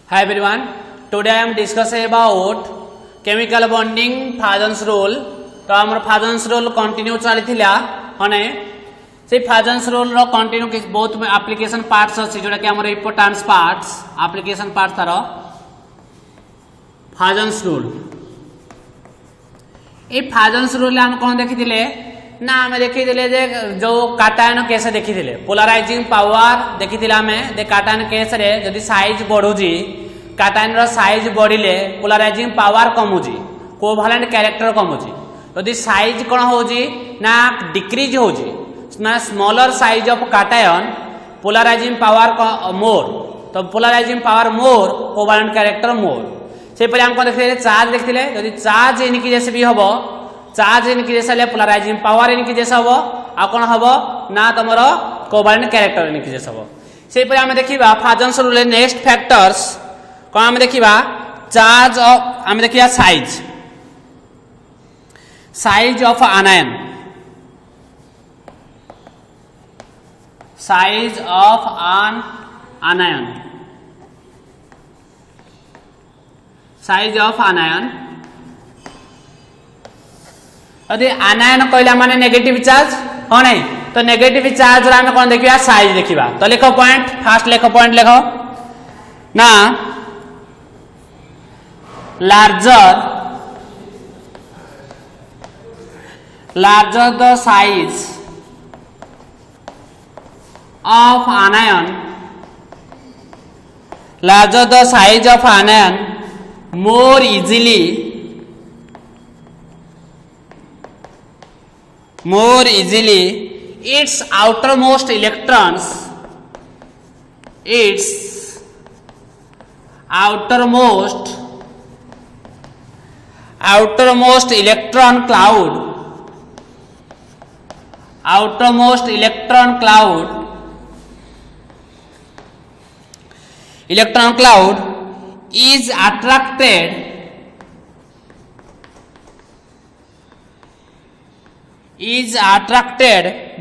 Hi everyone, today I am discussing about chemical bonding Fajans rule. तो आमर Fajans rule continue चली थिला हने से Fajans rule रो कंटिन्यू किस बहुत में एप्लीकेशन पार्ट्स अछि जोटा कि हमर इंपोर्टेंट पार्ट्स एप्लीकेशन पार्ट तारो Fajans rule ए Fajans rule हम कोन देखिथिले ना हमें देखिथिले जे जो काटायन केस देखिथिले पोलराइजिंग पावर देखिथिले हमें दे काटायन केस रे जदी साइज बढ़ुजी काटायन रो साइज बढ़िले पोलराइजिंग पावर कमुजी कोवैलेंट कैरेक्टर कमुजी जदी साइज कोन होजी ना डिक्रीज होजी ना smaller size of cation polarising power more तो polarising power more covalent character more से परे हम कोन देखिथिले चार्ज देखिथिले जदी चार्ज इनक्रीज भी हबो चार्ज इनक्रीज हेले पोलराइजिंग पावर इनक्रीज हबो आ कोन हबो ना तमरो कोवैलेंट कैरेक्टर इनक्रीज हबो से परे हम देखिबा Fajans rule नेक्स्ट फैक्टर्स कोन हम देखिबा चार्ज ऑफ हम देखिया size of anion size of an anion size of anion यदि आनायन कहला माने नेगेटिव चार्ज हो नहीं तो नेगेटिव चार्ज रा हम कोन देखिया साइज देखिबा तो लिखो पॉइंट फास्ट लिखो पॉइंट लिखो ना larger the size of anion larger the size of anion more easily its outermost electron cloud is attracted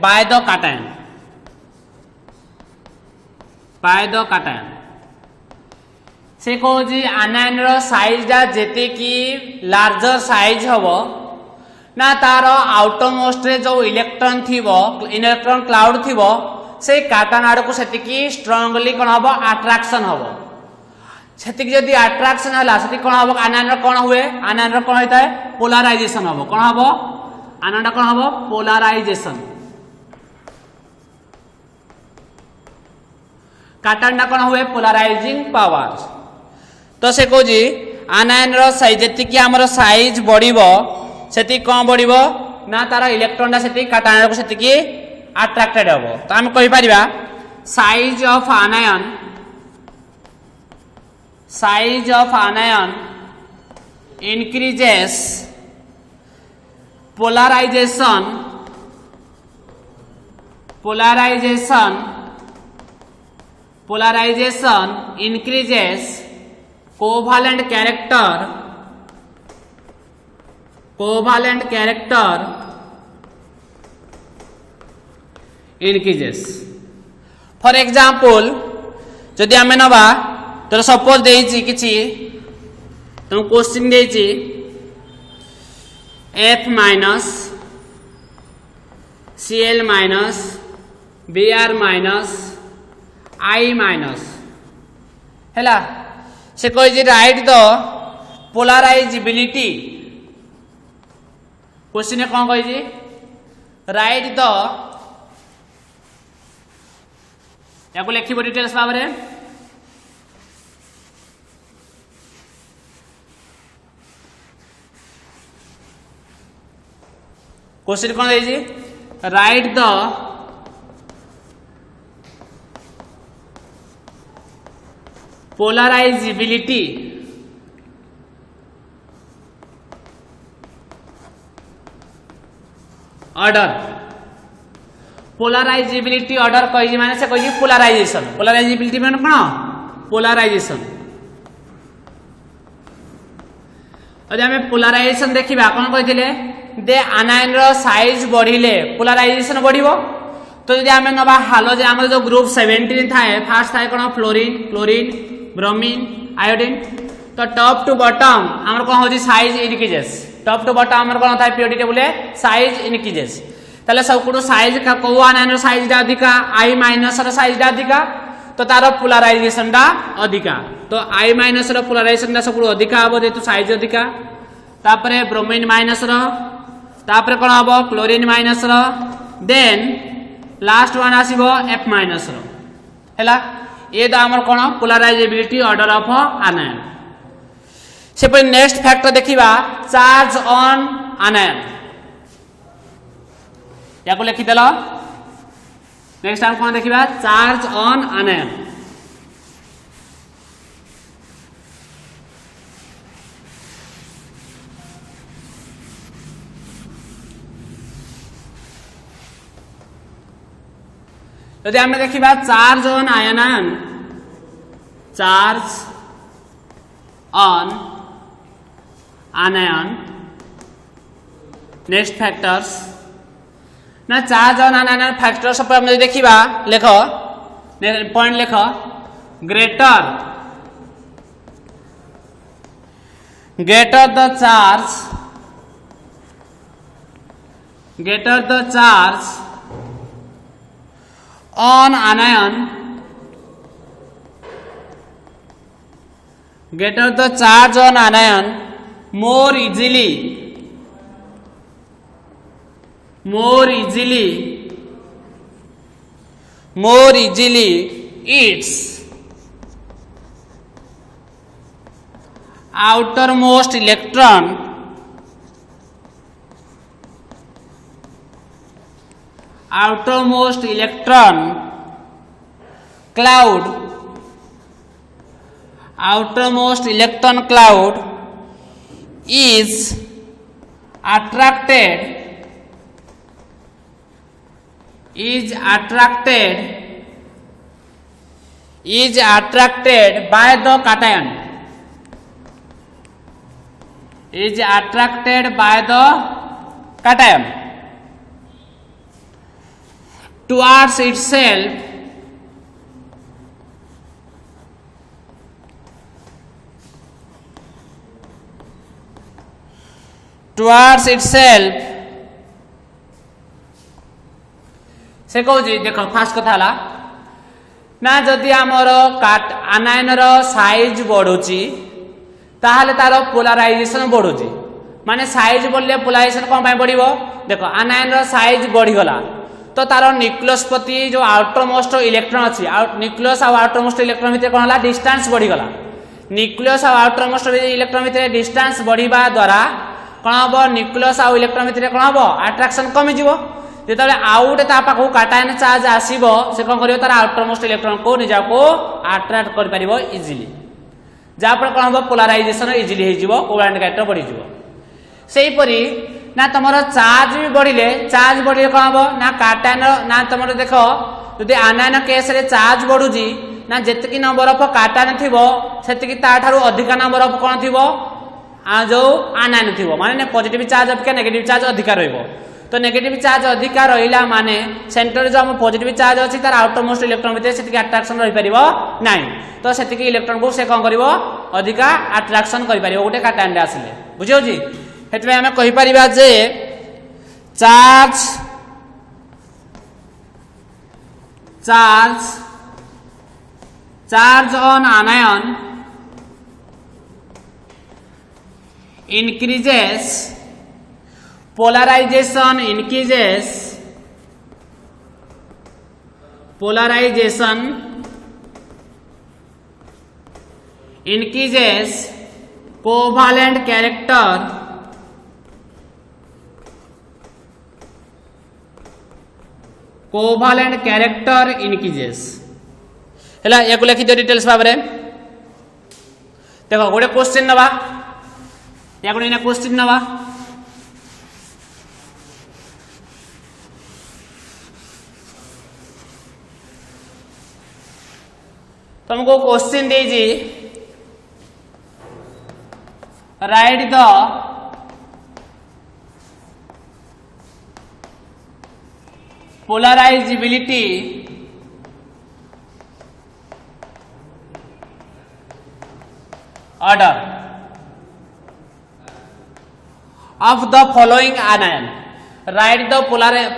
by the cation से कहूँ आनायन रो साइज टा जेते की लार्जर साइज हबो ना तार आउटरमोस्ट रे जो इलेक्ट्रॉन क्लाउड थिबो से काटान आड़ को सेति की स्ट्रांगली कोन हबो अट्रैक्शन हबो सेति जदी अट्रैक्शन हला सेति कोन हबो आनायन रो कोन हुए आनायन रो कोन होइताय पोलराइजेशन हबो कोन हबो आनायन कोन हबो पोलराइजेशन काटान कोन हुए पोलराइजिंग पावर तो से कहूँ आनायन रो साइज जेति की हमर साइज बढ़िबो सेति कम बढ़िबो ना तार इलेक्ट्रॉन सेति काटायन को सेति की अट्रैक्टेड हबो तो हम कहि परिबा size of anion increases polarization increases covalent character increases for example जदि आमे नबा तो सपोज देइछि किछि तो question देइछि F minus Cl minus Br minus I minus हैला से कहि राइट द पोलराइजिबिलिटी क्वेश्चन कौन कहि राइट द या को लिखिबो डिटेल्स भाव रे क्वेश्चन कौन देछि right the polarizability order polarizability order कहि माने से कहि पोलराइजिबिलिटी माने कोन पोलराइजेशन अदि हमें पोलराइजेशन देखिबा कोन कहिथिले दे आनायन रो साइज बढ़िले पोलराइजेशन बढ़िबो तो यदि आम नवा हालोजेन आम जो ग्रुप 17 थाए फास्ट थाए कौन फ्लोरीन क्लोरीन ब्रोमीन आयोडीन तो टॉप टू बॉटम आमर कौन होची size increases top to bottom आमर कौन था पीरियोडिक टेबल साइज इनक्रीजेस ताले सबकुडू साइज का को आनायन साइज डा अधिका आई माइनस रो साइज डा अधिका तो तार पोलराइजेशन डा अधिका तो आई माइनस रो पोलराइजेशन डा सबकुडू अधिका हबो जेतु साइज अधिका तापरे ब्रोमीन माइनस रो तापरे कोन हबो क्लोरीन माइनस रो देन लास्ट वन आसीबो एफ माइनस रो हैला ए दा हमर कोन पोलराइजेबिलिटी ऑर्डर ऑफ आनायन से पर नेक्स्ट फैक्टर देखिबा चार्ज ऑन आनायन याको लिखि देलो नेक्स्ट हम कोन देखिबा चार्ज ऑन आनायन यदि हमने देखिबा charge on ion charge on anion next factors ना चार्ज ऑन आनायन फैक्टर्स पर हम देखिबा लेखो पॉइंट लेखो greater the charge on anion greater the charge on anion more easily its outermost electron cloud is attracted by the cation towards itself से कहूँ देख fast कथा ना जदि आमर आनायन साइज बढ़ुची ताहले तार पोलराइजेशन बढ़ुची माने साइज बढ़ले पोलराइजेशन कौन बढ़िबो देख आनायन साइज बढ़ीगला तो तार न्यूक्लियस प्रति जो आउटरमोस्ट इलेक्ट्रॉन अच्छी न्यूक्लियस और आउटरमोस्ट इलेक्ट्रॉन भितर कौन है डिस्टेंस बढ़ीगला न्यूक्लियस और आउटरमोस्ट इलेक्ट्रॉन भितर डिस्टेंस बढ़िबा द्वारा कौन हम न्यूक्लियस और इलेक्ट्रॉन भितर कौन हम अट्रैक्शन कमी जीवो जेतबे आउटे ता पाखु काटायन चार्ज आसीबो से कौन करियो तार आउटरमोस्ट इलेक्ट्रॉन को निजा को अट्रैक्ट कर परिबो इजीली जा पर कौन हम पोलराइजेशन इजीली हे जीवो कोवैलेंट कैरेक्टर बढ़ी जीवो सेही परी ना तुमर चार्ज भी बढ़िले कौन हम ना काटायन ना तुम देख जदि आनायन केस रे चार्ज बढ़ुची ना जेतिकी नंबर ऑफ काटायन थिबो सेतिकी ताठारु अधिका नंबर ऑफ कौन थिबो जो आनायन थिबो माने पॉजिटिव चार्ज अपेक्षा नेगेटिव चार्ज अधिका रहइबो तो नेगेटिव चार्ज अधिका रहिला माने सेंटर जो हम पॉजिटिव चार्ज अछि तार आउटरमोस्ट इलेक्ट्रॉन भितर सेतिकी अट्रैक्शन रहि परिबो नाही तो सेतिकी इलेक्ट्रॉन को से कौन करिवो अधिका अट्रैक्शन करि परिबो गोटे काटायन रे आसिले बुझियो जी हेतबे हमें कहि परिबा जे charge on anion increases polarization increases covalent character increases हैला याको लिखि दियो डिटेल्स भाबरे देखो गोटे क्वेश्चन नबा याको इना क्वेश्चन नबा तुमको क्वेश्चन दीजिए right the order of the following anion. Write the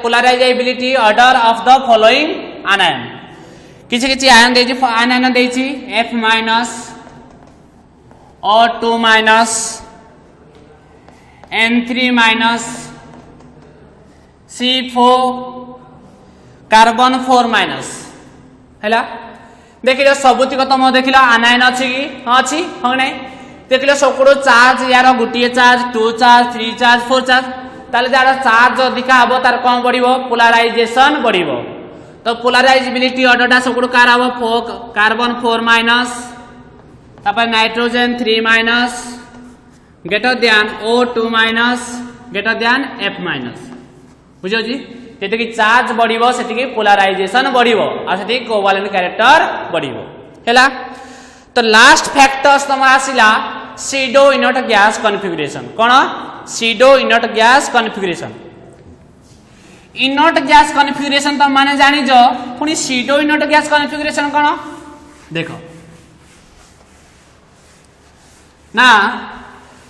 polarizability order of the following anion. किसी किसी आयन देछि आयन देछि F minus O2 minus N3 minus C4 carbon 4 minus हैला देखिलो सबुतिक तुम देखिलो आनायन अछि कि हां अछि हो नै देखिलो सबको चार्ज यार गुटिए चार्ज 2 चार्ज 3 चार्ज 4 चार्ज ताले जार चार्ज अधिका हबो तार कोन बढ़िबो पोलराइजेशन बढ़िबो तो पोलराइजेबिलिटी ऑर्डरटा सबको कार हबो कार्बन 4 माइनस तापर nitrogen 3 minus greater than O2 minus greater than F minus बुझो जी जेते कि चार्ज बढ़िबो सेति कि पोलराइजेशन बढ़िबो आ सेति कोवैलेंट कैरेक्टर बढ़िबो हैला तो लास्ट फैक्टर्स तमरा आसिला सीडो इनर्ट गैस कॉन्फ़िगरेशन कोन pseudo inert gas configuration inert gas configuration त माने जानि जो पुनी सीडो इनर्ट गैस कॉन्फ़िगरेशन कोन देखो ना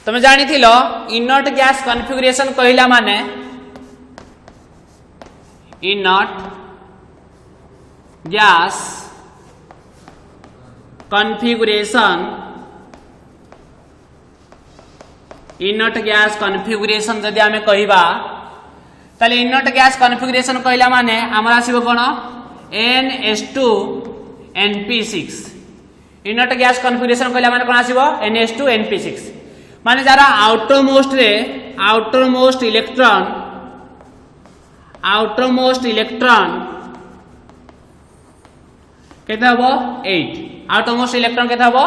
तुम जानि थिलो इनर्ट गैस कॉन्फ़िगरेशन कहिला माने inert gas configuration inert gas configuration जदि आमे कहिबा ताले इनर्ट गैस कॉन्फ़िगरेशन कहिला माने हमरा आसीबो कोन NH2 NP6 inert gas configuration कहिला माने कोन आसीबो NH2 NP6 माने जारा आउटर मोस्ट इलेक्ट्रॉन केते हबो 8 आउटर मोस्ट इलेक्ट्रॉन केते हबो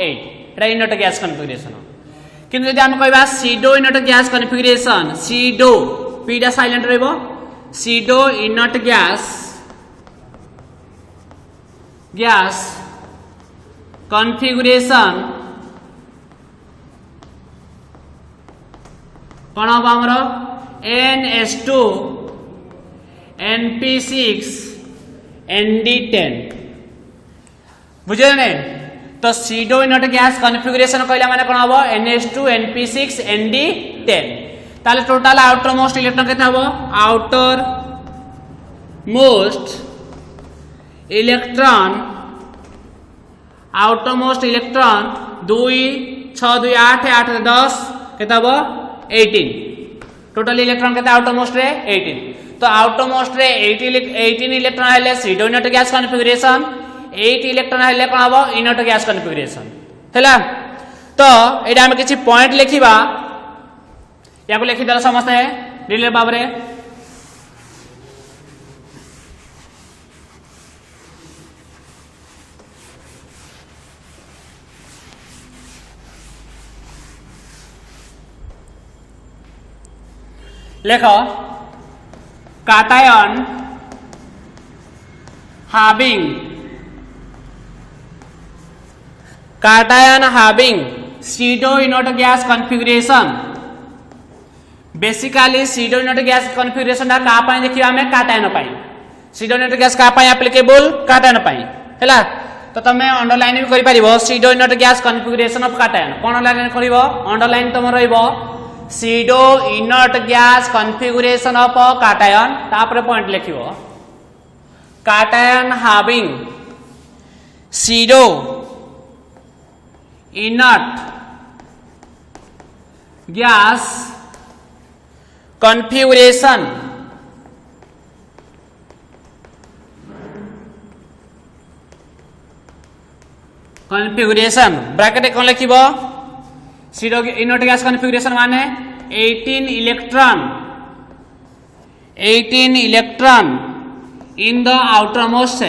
8 एटा इनर्ट गैस कॉन्फ़िगरेशन किंतु यदि हम कहबा pseudo inert gas configuration pseudo पीडा साइलेंट रहबो सीडो इनर्ट गैस कॉन्फ़िगरेशन कोन हबो हमरो NH2 NP6 ND10 बुझे नै तो सीडो इनर्ट गैस कॉन्फ़िगरेशन कहला माने कोन हबो NH2 NP6 ND10 ताले टोटल आउटर मोस्ट इलेक्ट्रॉन केते हबो आउटर मोस्ट इलेक्ट्रॉन 2 6 2 8 8 10 केते हबो 18 टोटल इलेक्ट्रॉन केते आउटर मोस्ट रे 18 तो आउटर मोस्ट रे 18 इलेक्ट्रॉन हेले pseudo inert gas configuration 8 electron हेले कोन हबो इनर्ट गैस कॉन्फ़िगरेशन हैला तो एडा हम किछि पॉइंट लिखिबा याको लिखि दला समझते रिले बाबरे लेखो cation having pseudo inert gas configuration basically pseudo inert gas configuration का पाई देखिबा हमें cation पाई pseudo inert gas का पाई एप्लीकेबल cation पाई हैला तो तमे अंडरलाइन भी करि परिबो pseudo inert gas configuration of cation कोन अंडरलाइन करिवो अंडरलाइन तम रहइबो pseudo inert gas configuration of cation तापर पॉइंट लिखिबो cation having pseudo inert gas configuration bracket कौन लिखिबो pseudo inert gas configuration माने 18 electron in the outermost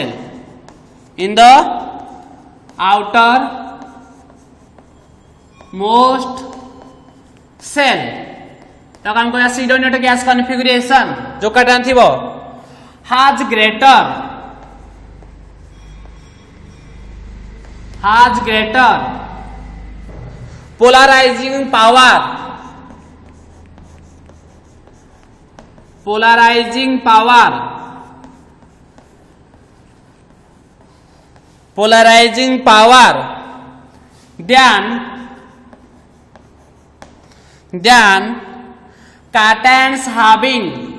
cell तो हम को pseudo inert gas configuration जो cation थिबो has greater polarizing power than then cations having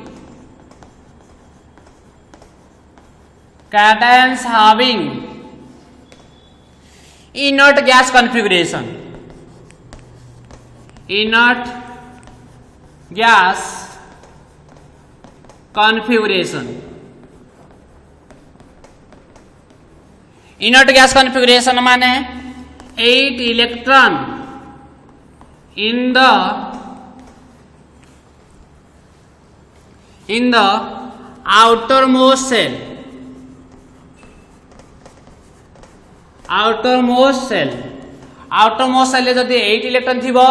inert gas configuration, inert gas configuration, inert gas configuration माने 8 electron in the outermost cell, outermost cell रे जदि 8 electron थिबो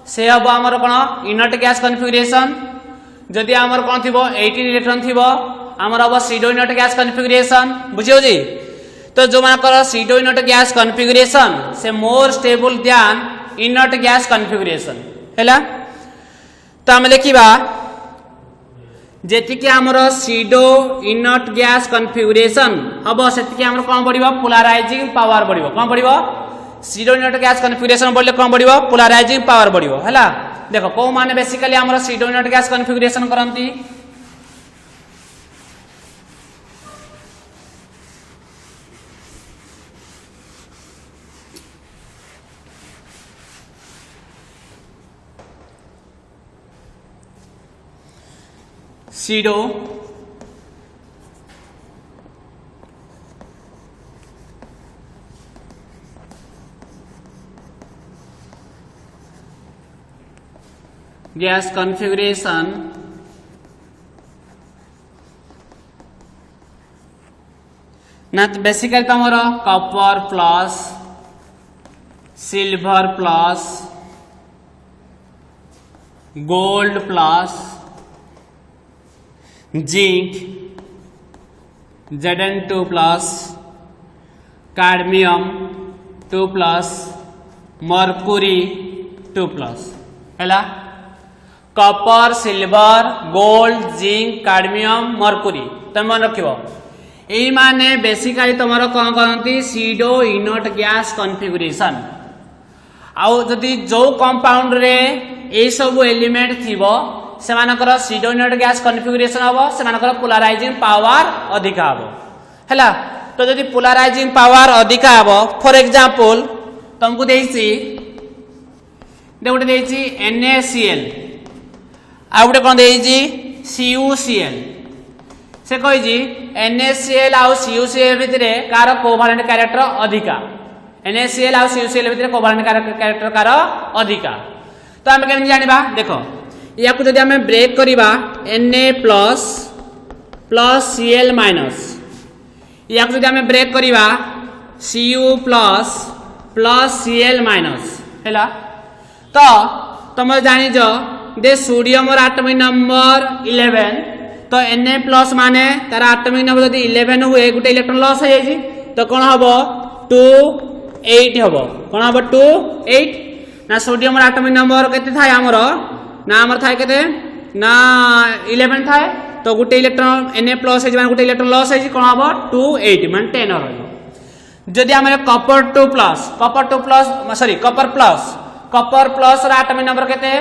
से हबो हमर कोन इनर्ट गैस कॉन्फ़िगरेशन, जदि हमर कोन थिबो 18 इलेक्ट्रॉन थिबो हमर हबो सीडो इनर्ट गैस कॉन्फ़िगरेशन। बुझियो जी, तो जो मानकर सीडो इनर्ट गैस कॉन्फ़िगरेशन से more stable then inert gas configuration हैला। तो हम लिखिबा जेतिके हमर सीडो इनर्ट गैस कॉन्फ़िगरेशन हबो सेतिके हमर कोन बढ़िबो पोलराइजिंग पावर बढ़िबो। कोन बढ़िबो? सीडो इनर्ट गैस कॉन्फ़िगरेशन बढ़ले कोन बढ़िबो? पोलराइजिंग पावर बढ़िबो हैला। देखो को माने बेसिकली हमर सीडो इनर्ट गैस कॉन्फ़िगरेशन करंती सीडो गैस कॉन्फ़िगरेशन ना तो बेसिकली तुमर copper plus silver plus gold plus zinc Zn2 plus cadmium 2 plus mercury 2 plus हैला। Copper silver gold zinc cadmium mercury तुम मन रखिबो एई माने बेसिकली तुमरो कोन करंती सीडो इनर्ट गैस कॉन्फ़िगरेशन। आउ जदि जो कंपाउंड रे ए सब एलिमेंट थिबो सेमानकर सीडो इनर्ट गैस कॉन्फ़िगरेशन हबो, सेमानकर पोलराइजिंग पावर अधिका हबो हैला। तो जदि पोलराइजिंग पावर अधिका हबो फॉर एग्जांपल तुमको देइछि NaCl आ गोटे कोन देइछि CuCl से कहिछि NaCl आ CuCl भितरे कार कोवैलेंट कैरेक्टर अधिका, NaCl आ CuCl भितरे कोवैलेंट कैरेक्टर कार अधिका। तो हम केमि जानिबा देखो या को जदि हमें ब्रेक करिबा Na प्लस Cl माइनस या को जदि हमें ब्रेक करिबा Cu प्लस Cl माइनस हैला। तो तुम जानि जो दे सोडियम और एटॉमिक नंबर 11 तो Na प्लस माने तार एटॉमिक नंबर जदि 11 हुए गोटे इलेक्ट्रॉन लॉस हो जाई तो कोन हबो 2 8 हबो। कोन हबो 2 8 ना सोडियम और एटॉमिक नंबर केते थाय हमरो ना हमर थाय केते ना 11 थाय तो गोटे इलेक्ट्रॉन Na प्लस है माने गोटे इलेक्ट्रॉन लॉस है कोन हबो 2 8 माने 10 रहइबो। जदि हमरे कॉपर प्लस रा एटॉमिक नंबर केते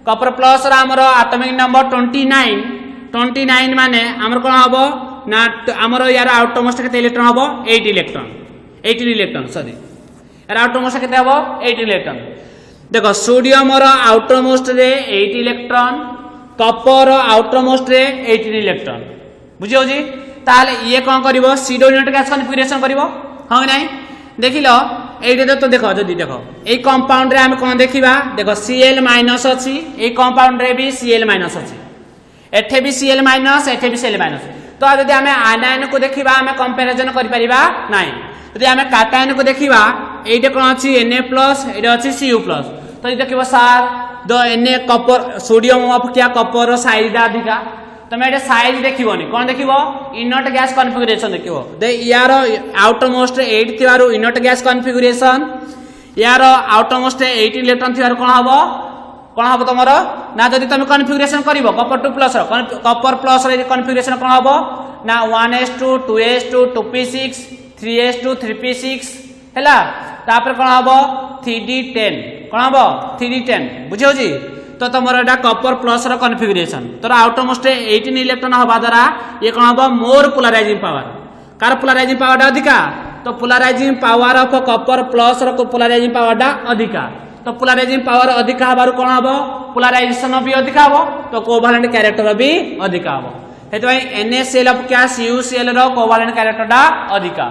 कॉपर प्लस रा हमरो एटॉमिक नंबर 29 माने हमर कोन हबो ना हमरो यार आउटमोस्ट केते इलेक्ट्रॉन हबो 18 इलेक्ट्रॉन सॉरी यार आउटमोस्ट केते हबो 18 इलेक्ट्रॉन। देखो सोडियम और आउटरमोस्ट रे 8 इलेक्ट्रॉन कॉपर आउटरमोस्ट रे 18 इलेक्ट्रॉन बुझियो जी। ताले ये कोन करिवो सीडो इनर्ट गैस कॉन्फ़िगरेशन करिवो हां नै देखिलो एइटे तो देखो जदी देखो ए कंपाउंड रे हम कोन देखिबा देखो Cl माइनस अछि ए कंपाउंड रे भी Cl माइनस अछि एठे भी Cl माइनस एठे भी Cl माइनस। तो जदी हमें आनायन को देखिबा हमें कंपैरिजन करि परिबा नाही। जदी हमें काटायन को देखिबा एइटे कोन अछि Na प्लस एइटे अछि Cu प्लस। तो ये देखिबो सार द Na कॉपर सोडियम अपेक्षा कॉपर साइज दा अधिका तमे एटे साइज देखिबोनी कोन देखिबो इनर्ट गैस कॉन्फ़िगरेशन देखिबो दे यार आउटर मोस्ट 8 थिवारु इनर्ट गैस कॉन्फ़िगरेशन यार आउटर मोस्ट 8 इलेक्ट्रॉन थिवारु कोन हबो तमरो ना जदि तमे कॉन्फ़िगरेशन करिवो कॉपर 2 प्लस कॉपर प्लस रे कॉन्फ़िगरेशन कोन हबो ना 1s2 2s2 2p6 3s2 3p6 हैला तापर कोन हबो 3d10 कौन हम 310 बुझे तो तुम एटा कॉपर प्लस रो कॉन्फिगरेशन तोर आउटमोस्ट 18 इलेक्ट्रॉन हवा द्वारा ये कौन हम मोर पोलराइजिंग पावर कार पोलराइजिंग पावर अधिका तो polarising power of copper plus रो पोलराइजिंग पावर अधिका तो पोलराइजिंग पावर अधिका हबार कौन हम पोलराइजेशन भी अधिका हम तो कोवालेंट कैरेक्टर भी अधिका हम हेतु NaCl ऑफ क्या CuCl रो कोवालेंट कैरेक्टर अधिका